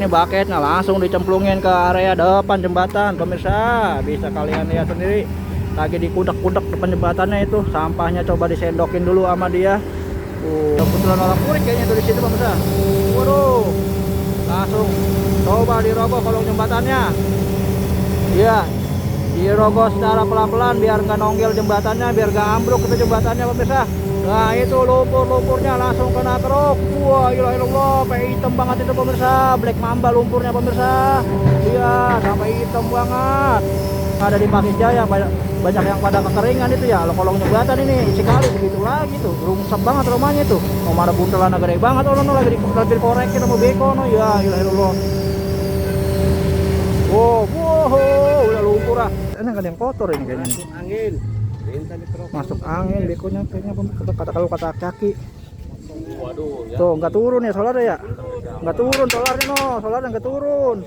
Ini bucketnya langsung dicemplungin ke area depan jembatan, pemirsa. Bisa kalian lihat sendiri. Lagi dikudak-kudak depan jembatannya itu. Sampahnya coba disendokin dulu sama dia. Kebetulan orang kurik kayaknya tuh di situ, pemirsa. Waduh. Langsung coba dirogoh kolong jembatannya. Iya. Dirogoh secara pelan-pelan biar nggak nonggel jembatannya, biar nggak ambruk itu jembatannya, pemirsa. Nah itu lumpurnya langsung kena truk. Wah ilah ilallah, sampai hitam banget itu, pemirsa. Black mamba lumpurnya, pemirsa. Iya sampai hitam banget. Ada di Pakis Jaya banyak yang pada kekeringan itu ya. Kolong jembatan ini isi kali begitu lagi tuh. Rungsep banget rumahnya tuh. Mau ada buntelan gede banget. Oh no, lagi dikorekin sama beko no. Ya ilah ilallah. Wow, udah lumpur ah. Ini nggak ada yang kotor ini kayaknya. Angin. Masuk angin bekonya kayaknya, kalau kata kaki. Waduh, ya. Tuh nggak turun ya solarnya ya, nggak turun solarnya no, solarnya nggak turun.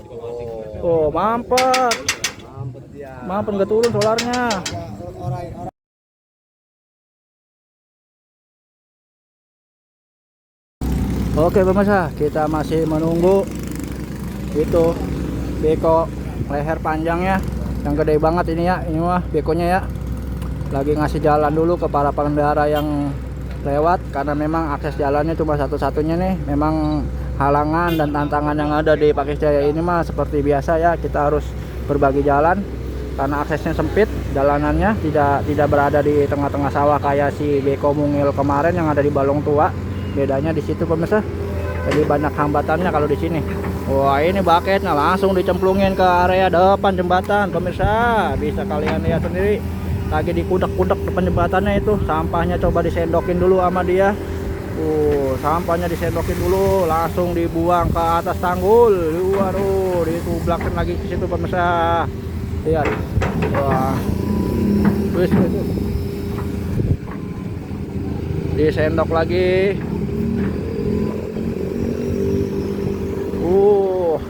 Oh mampet nggak turun solarnya. Oke pemirsa, kita masih menunggu itu beko leher panjangnya yang gede banget ini ya. Ini mah bekonya ya, lagi ngasih jalan dulu ke para pengendara yang lewat, karena memang akses jalannya cuma satu-satunya nih. Memang halangan dan tantangan yang ada di Pakis Jaya ini mah seperti biasa ya, kita harus berbagi jalan karena aksesnya sempit, jalanannya tidak berada di tengah-tengah sawah kayak si beko mungil kemarin yang ada di Balong Tua. Bedanya di situ pemirsa, jadi banyak hambatannya kalau di sini. Wah ini bucketnya langsung dicemplungin ke area depan jembatan, pemirsa. Bisa kalian lihat sendiri. Lagi dikudak-kudak depan jembatannya itu. Sampahnya coba disendokin dulu sama dia. Sampahnya disendokin dulu, langsung dibuang ke atas tanggul. Waduh, ditublakin lagi ke situ pemirsa. Lihat. Wah. Wis. Disendok lagi.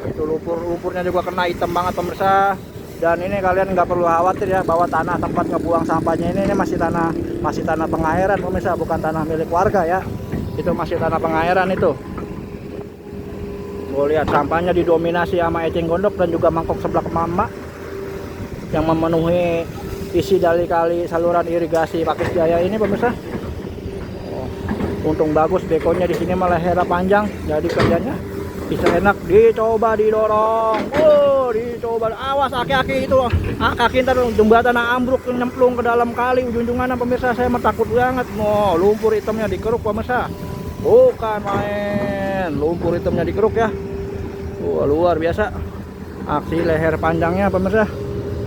Itu lumpurnya juga kena hitam banget pemirsa. Dan ini kalian nggak perlu khawatir ya, bahwa tanah tempat ngebuang sampahnya ini masih tanah pengairan pemirsa, bukan tanah milik warga ya. Itu masih tanah pengairan itu. Mau lihat sampahnya didominasi sama eceng gondok dan juga mangkok sebelah mama yang memenuhi isi dari kali saluran irigasi Pakis Jaya ini pemirsa. Untung bagus bekonya di sini malah lehernya panjang, jadi kerjanya bisa enak. Dicoba didorong. Dicoba. Awas aki-aki itu. Kaki ntar jembatan ambruk nyemplung ke dalam kali ujung-ujungannya pemirsa. Saya takut banget. Lumpur hitamnya dikeruk pemirsa. Bukan main. Lumpur hitamnya dikeruk ya. Luar biasa. Aksi leher panjangnya pemirsa.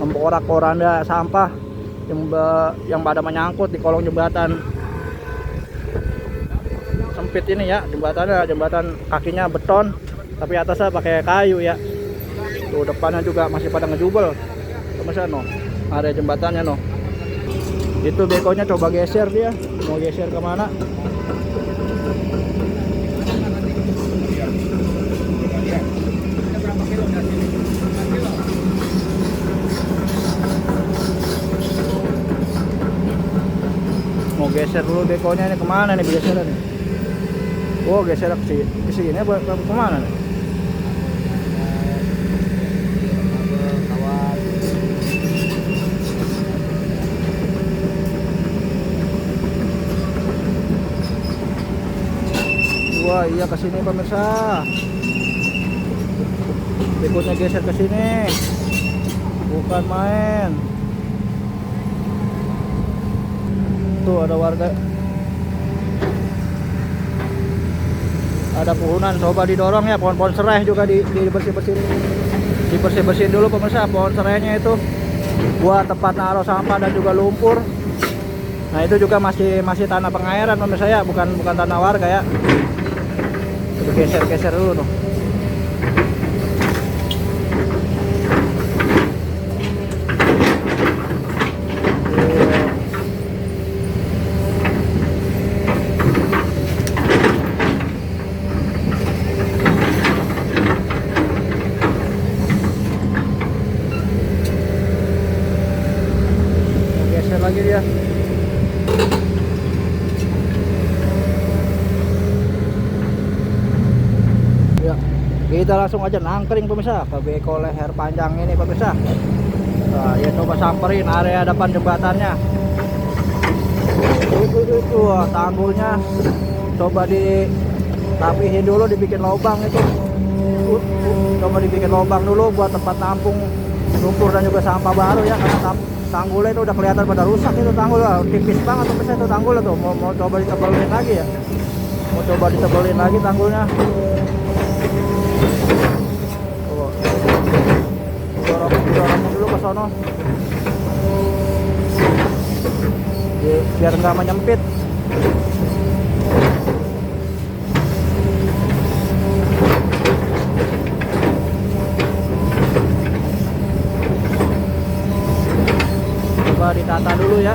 Memporak-poranda sampah yang pada menyangkut di kolong jembatan sempit ini ya. Jembatan kakinya beton, tapi atasnya pakai kayu ya. Tuh depannya juga masih pada ngejubel pemirsa no. Area jembatannya no. Itu bekonya coba geser dia. Mau geser kemana? Mau geser dulu bekonya ini kemana nih geser nih? Geser ke sini apa kemana nih? Wah iya ke sini pemirsa. Bekonya geser ke sini. Bukan main. Tuh ada warga. Ada pohonan, coba didorong ya. Pohon-pohon serai juga dibersih-bersihin dulu pemirsa. Pohon serainya itu buat tempat naruh sampah dan juga lumpur. Nah itu juga masih tanah pengairan pemirsa ya, bukan tanah warga ya. Itu geser dulu tuh. Lagi dia. Ya. kita langsung aja nangkring pemirsa ke beko leher panjang ini pemirsa. Nah, ya coba samperin area depan jembatannya. Wah, tanggulnya coba dirapihin dulu, dibikin lubang itu. Coba dibikin lubang dulu buat tempat tampung lumpur dan juga sampah baru ya, karena tanggulnya itu udah kelihatan pada rusak itu tanggul, tipis banget pemirsa itu tanggulnya tuh. Mau coba ditebelin lagi ya. Mau coba ditebelin lagi tanggulnya. Dorong dulu ke sono. Biar nggak menyempit. Coba ditata dulu ya.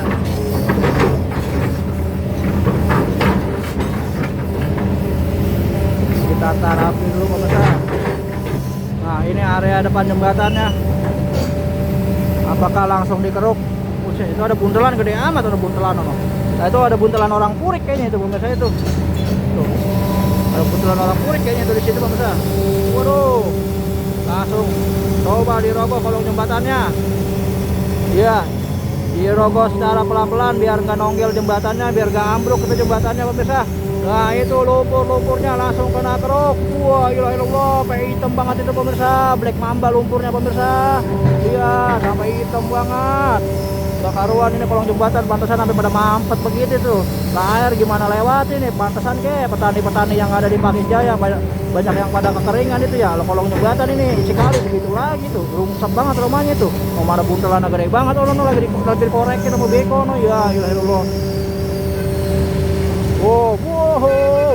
Ditata rapi dulu pemirsa. Nah, ini area depan jembatannya. Apakah langsung dikeruk? Buset, itu ada buntelan gede amat, ada buntelan ono. Nah, itu ada buntelan orang purik kayaknya itu pemirsa itu. Tuh. Ada buntelan orang purik kayaknya itu di situ pemirsa. Waduh. Langsung coba dirogoh kolong jembatannya. Iya. Dirogoh secara pelan-pelan biar nggak nonggel jembatannya, biar nggak ambruk itu jembatannya pemirsa. Nah, itu lumpur-lumpurnya langsung kena keruk. Wah, ilah kayak hitam banget itu pemirsa. Black mamba lumpurnya pemirsa. Iya, sampai hitam banget. Bakaruan ini kolong jembatan, pantesan sampai pada mampet begitu tuh. Lah, air gimana lewat ini? Pantesan ke petani-petani yang ada di Makin Jaya banyak yang pada kekeringan itu ya. Kolong jembatan ini isi kali begitu lagi tuh. Rungsek banget rumahnya tuh. Mau ada buntelan gede banget lagi dikorekin sama beko no. Ya, ilah. Wow,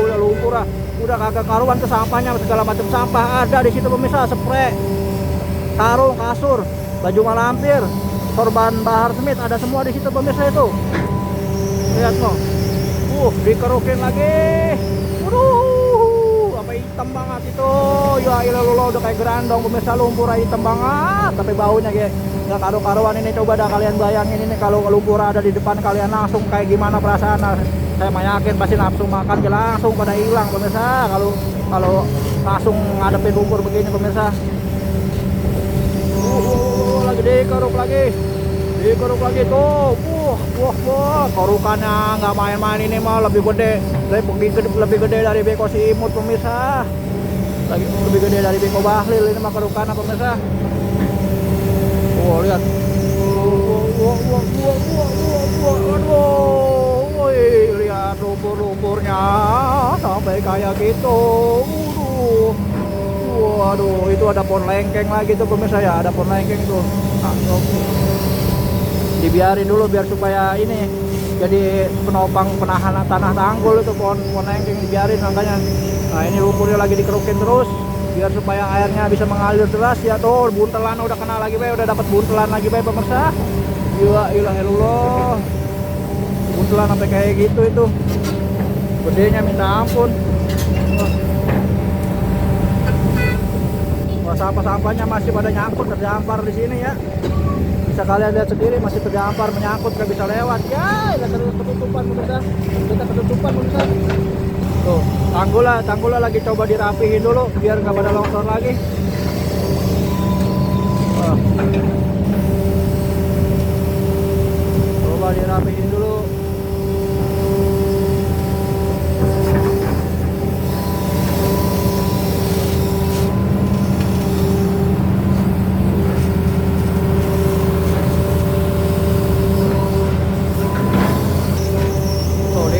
udah lumpur ah. Udah kagak karuan tuh sampahnya, segala macam sampah ada di situ pemirsa. Spray, karung, kasur, baju malampir, sorban Bahar Smith ada semua di situ pemirsa itu. Lihat no. Dikerukin lagi. Waduh, apa hitam banget itu. Ya ilah udah kayak gerandong pemirsa, lumpur hitam banget. Tapi baunya kayak nggak karu-karuan ini. Coba dah kalian bayangin ini kalau lumpur ada di depan kalian langsung kayak gimana perasaan. Saya yakin pasti nafsu makan langsung pada hilang pemirsa kalau langsung ngadepin lumpur begini pemirsa. Lagi dikeruk lagi tuh. Korukannya nggak main-main ini mah, lebih gede dari beko si Imut pemirsa. Lebih gede dari beko Bahlil ini mah kerukannya pemirsa. Lihat. Lihat lumpur-lumpurnya sampai kayak gitu. Waduh, itu ada pohon lengkeng lagi tuh pemirsa ya, ada pohon lengkeng tuh. Nah, dibiarin dulu biar supaya ini jadi penopang penahan tanah tanggul itu pohon lengkeng, dibiarin makanya. Nah, ini lumpurnya lagi dikerukin terus biar supaya airnya bisa mengalir deras ya. Tuh buntelan udah kena lagi udah dapat buntelan lagi pemirsa. Ya ilah. Buntelan sampai kayak gitu itu. Gedenya minta ampun. Wah, sampah-sampahnya masih pada nyangkut, terdampar di sini ya. Bisa kalian lihat sendiri masih terdampar, menyangkut, nggak bisa lewat. Ya, kita ketutupan pemirsa. Tuh, tanggulnya lagi coba dirapihin dulu biar nggak pada longsor lagi. Coba dirapihin dulu.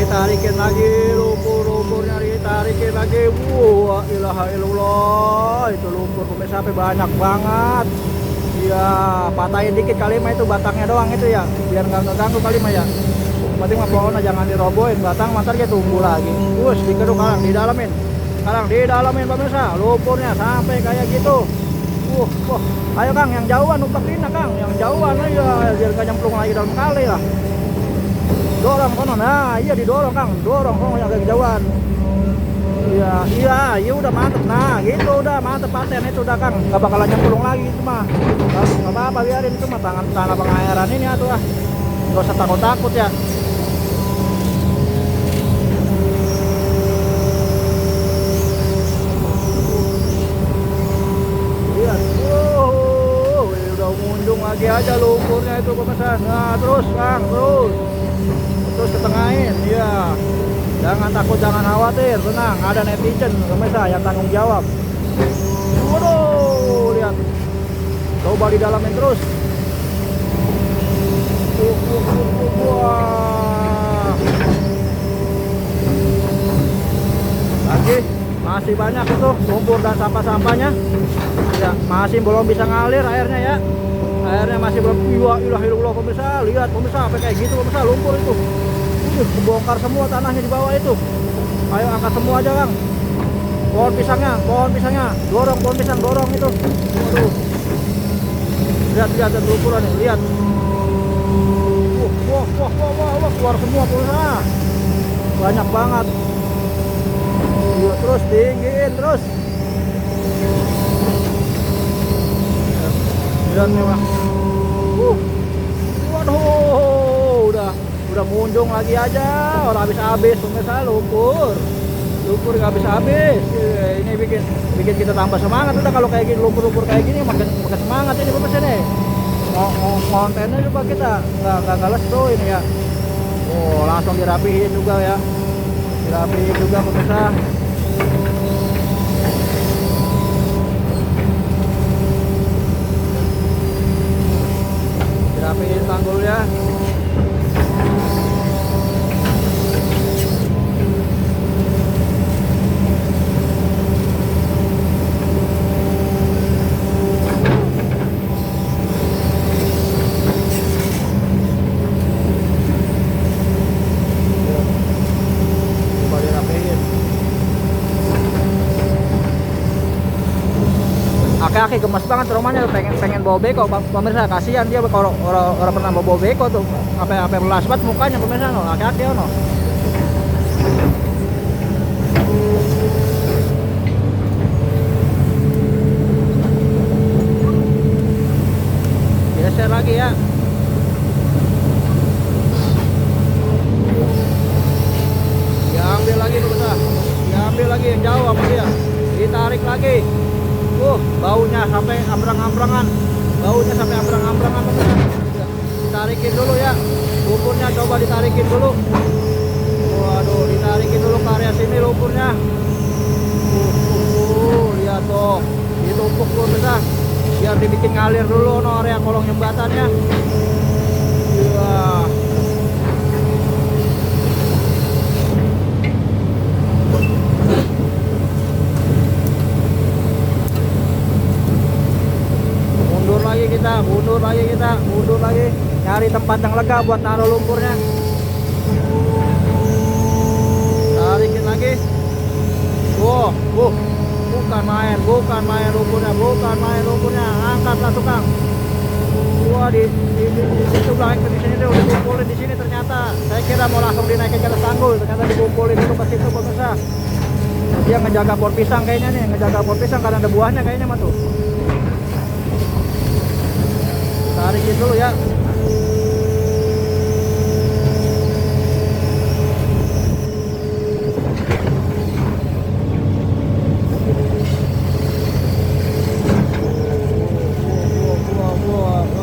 Tarikin lagi lumpurnya, ditarikin lagi. Wah, ilaha illallah, itu lumpur pemirsa banyak banget. Ya, patahin dikit kali mah itu batangnya doang itu ya, biar nggak ngeganggu kali mah ya. Penting mah pohonnya jangan dirobohin, batang mantar dia tumbuh lagi. Dikeruk sekarang didalamin pemirsa, lumpurnya sampai kayak gitu. Ayo Kang, yang jauhan umpetin Kang, yang jauhan aja biar gak nyemplung lagi dalam kali lah. Dorong kono, nah iya didorong Kang, dorong kono yang agak jauhan. Iya udah mantep, nah gitu udah mantep paten itu udah Kang, gak bakalan nyemplung lagi itu mah. Gak apa-apa, biarin itu mah tanah pengairan ini atuh ah, gak usah takut-takut ya. lagi aja lumpurnya itu pemirsa. Nah terus bang, terus ketengahin, iya. Jangan takut, jangan khawatir, tenang. Ada netizen pemirsa yang tanggung jawab. Waduh, lihat. Coba didalamin terus. Wah. Lagi masih banyak itu lumpur dan sampah-sampahnya. Ya, masih belum bisa ngalir airnya ya. Airnya masih belum. Ilah pemirsa, lihat pemirsa sampai kayak gitu pemirsa lumpur itu. Kebongkar semua tanahnya di bawah itu. Ayo angkat semua aja bang. Pohon pisangnya, dorong pohon pisang, dorong itu. Waduh. Lihat lumpuran nih, lihat. Wah, keluar semua pemirsa. Banyak banget. Yuk, terus tinggiin terus. Lihat nih bang. Waduh, udah munjung lagi aja. Orang habis pemirsa lumpur nggak habis. Ini bikin kita tambah semangat. Udah kalau kayak gini lumpur kayak gini makin semangat ini pemirsa nih. Kontennya juga kita nggak lesu ini ya. Oh langsung dirapihin juga ya. Dirapihin juga pemirsa. Dirapihin tanggulnya. Aki-aki gemes banget rumahnya, pengen bawa beko pemirsa. Kasihan dia kalau orang pernah bawa beko tuh apa melasbat mukanya pemirsa. No aki-aki no. Geser lagi ya. Diambil lagi pemirsa, diambil lagi yang jauh sama dia, ditarik lagi. Baunya sampai ambrang-ambrangan. Ditarikin dulu ya. Lumpurnya coba ditarikin dulu. Waduh, ditarikin dulu ke area sini lumpurnya. Lihat tuh. Ditumpuk dulu kita. Biar dibikin ngalir dulu no area kolong jembatannya. Iya. Mundur lagi, nyari tempat yang lega buat naruh lumpurnya. Tarikin lagi. Bukan main lumpurnya, angkatlah tukang. Wah di situ belakang ke sini udah dikumpulin di sini ternyata. Saya kira mau langsung dinaikin ke atas tanggul, ternyata dikumpulin dulu ke situ pemirsa. Dia ngejaga pohon pisang kayaknya nih, karena ada buahnya kayaknya mah tuh. Tarikin dulu ya.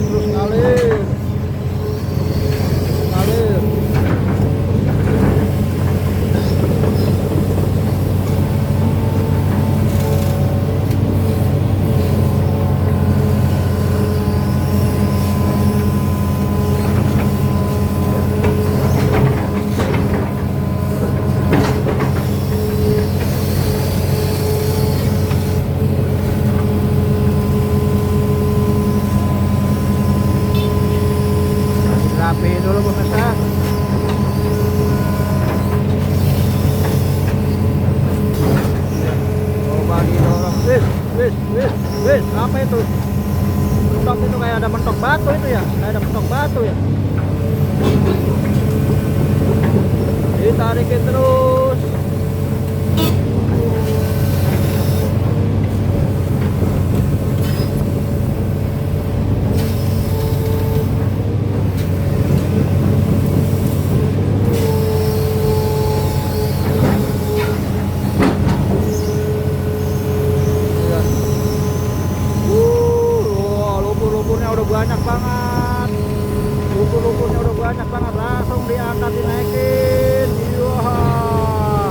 Terus ngalir. Rapi dulu pemirsa. Coba didorong. Wis, apa itu? Mentok itu kayak ada mentok batu itu ya. Ditarikin terus. banyak banget. Lumpur-lumpurnya udah banyak banget. Langsung diangkat dinaikin. Wah,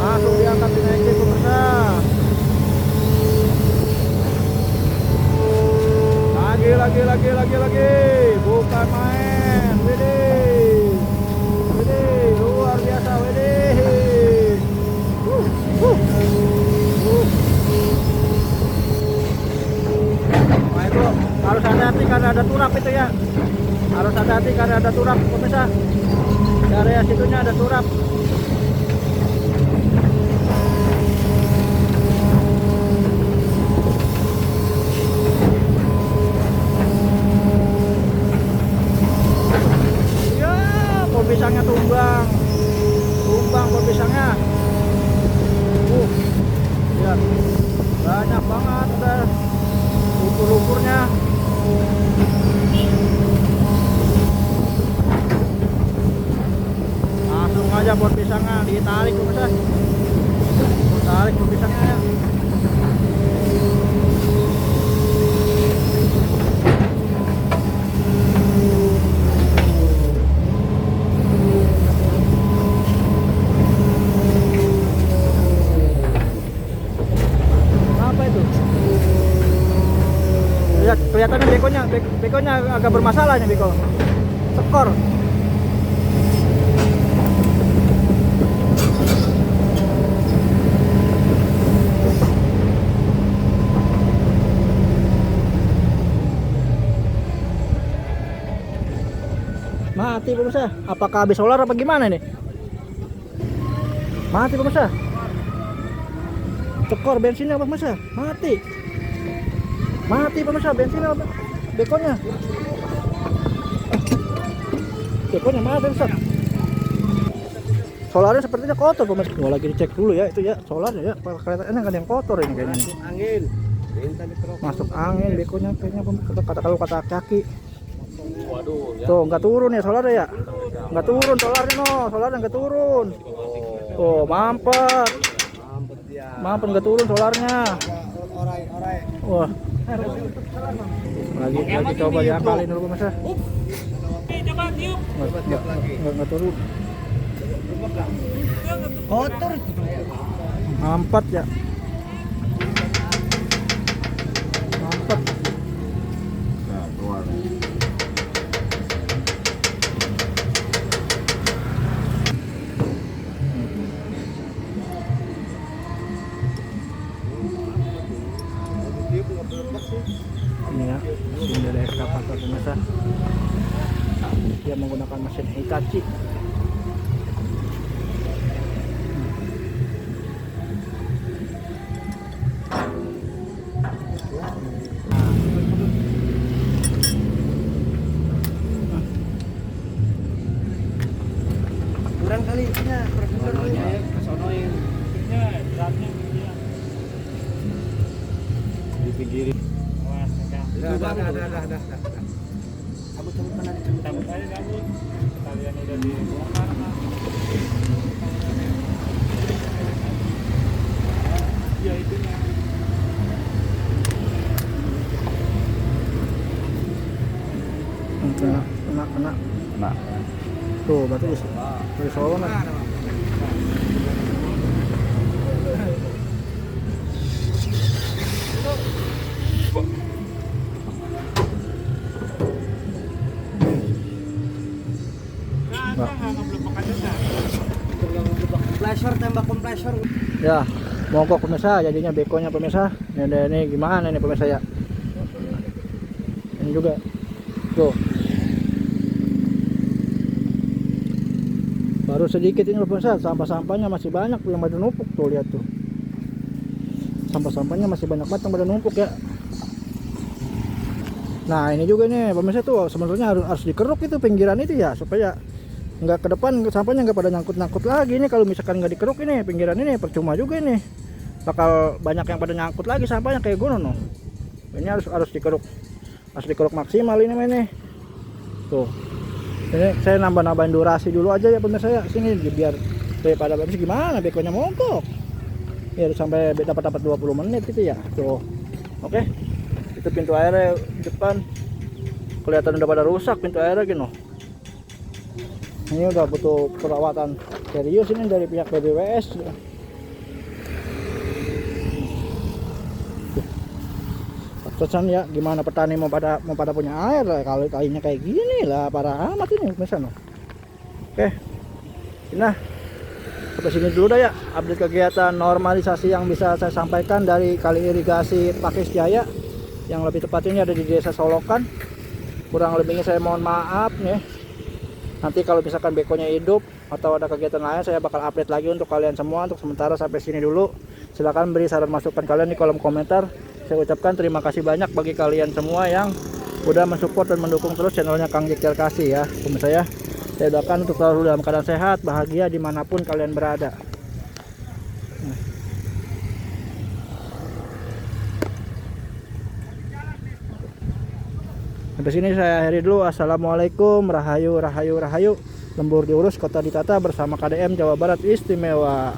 langsung diangkat dinaikin pemirsa. Lagi. Bukan main. Widih. Luar biasa. Widih. Nah itu harus hati-hati karena ada turap itu ya. Harus hati-hati karena ada turap pemirsa. Di area situnya ada turap. Ya, pohon pisangnya tumbang pohon pisangnya. Lihat, banyak banget lumpur-lumpurnya. Langsung aja pohon pisangnya ditarik pemirsa. Tarik pohon pisangnya ya. Apa itu? Lihat, kelihatannya bekonya agak bermasalah nih beko. Tekor. Mati pemirsa. Apakah habis solar apa gimana nih? Mati pemirsa. Tekor bensinnya pemirsa. Mati pemirsa bensinnya. Bekonya mana pemirsa? Solarnya sepertinya kotor pemirsa. Gua lagi dicek dulu ya itu ya solarnya ya. Kelihatannya kan yang kotor ini kayaknya. Angin. Masuk angin bekonya kayaknya kalau kata kaki. Waduh, ya. Tuh nggak turun ya solarnya ya. Nggak turun solarnya solarnya nggak turun. Tuh mampet nggak turun solarnya. Wah, lagi coba diakalin dulu pemirsa. Nggak turun. Kotor. Mampet ya. Mampet. Ini ya, mesin dari ekskavator pemirsa. Dia menggunakan mesin Hitachi. Kurang kali itunya, Di pinggirin. Dah. Cabut mana dicabut? Cabut aja cabut. Sekalian udah dibongkar mah. Ya itu nih. Kena. Tuh, berarti di Solo nah. Kompresor tembak kompresor. Ya, mogok pemirsa jadinya bekonya pemirsa. Ini gimana nih pemirsa ya? Ini juga. Tuh. Baru sedikit ini pemirsa, sampah-sampahnya masih banyak yang pada numpuk tuh, lihat tuh. Sampah-sampahnya masih banyak banget yang pada numpuk ya. Nah, ini juga nih pemirsa tuh sebenarnya harus dikeruk itu pinggiran itu ya supaya nggak ke depan sampahnya nggak pada nyangkut lagi nih. Kalau misalkan nggak dikeruk ini pinggiran ini percuma juga nih, bakal banyak yang pada nyangkut lagi sampahnya kayak gunung no. Ini harus dikeruk maksimal ini tuh. Ini saya nambahin durasi dulu aja ya pemirsa ya sini biar daripada habis gimana bekonya mogok ya sampai dapat 20 menit gitu ya tuh. Oke, itu pintu airnya depan kelihatan udah pada rusak pintu airnya gini. Ini udah butuh perawatan serius ini dari pihak BBWS. Pesan ya, gimana petani mau pada punya air lah kalau kalinya kayak gini lah, parah amat ini misalnya. Oke, nah sampai sini dulu dah ya update kegiatan normalisasi yang bisa saya sampaikan dari kali irigasi Pakis Jaya, yang lebih tepatnya ada di Desa Solokan. Kurang lebihnya saya mohon maaf nih. Nanti kalau misalkan bekonya hidup atau ada kegiatan lain, saya bakal update lagi untuk kalian semua. Untuk sementara sampai sini dulu. Silahkan beri saran masukan kalian di kolom komentar. Saya ucapkan terima kasih banyak bagi kalian semua yang udah mensupport dan mendukung terus channelnya Kang Jekil Kasih ya. Pemirsa ya, saya doakan untuk selalu dalam keadaan sehat, bahagia dimanapun kalian berada. Sampai sini saya akhiri dulu. Assalamualaikum, rahayu, rahayu, rahayu. Lembur diurus, kota ditata bersama KDM Jawa Barat Istimewa.